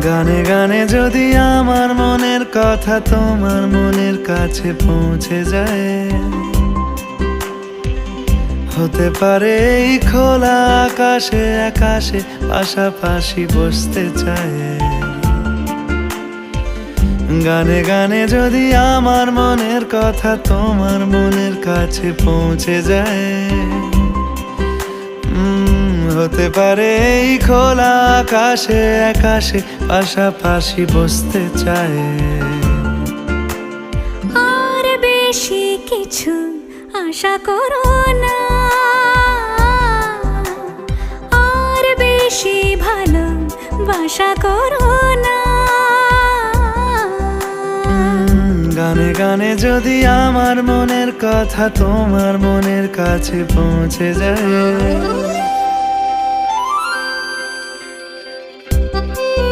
গানে গানে যদি আমার মনের কথা তোমার মনের কাছে পৌঁছে যায়, হতে পারে এই খোলা আকাশে আকাশে পাশাপাশি বসতে চায়। গানে গানে যদি আমার মনের কথা তোমার মনের কাছে পৌঁছে যায়, হতে পারে এই খোলা আকাশে আকাশে পাশাপাশি বসতে চায়। আর বেশি কিছু আশা করো না, আর বেশি ভালোবাসা করো না। গানে গানে যদি আমার মনের কথা তোমার মনের কাছে পৌঁছে যায়,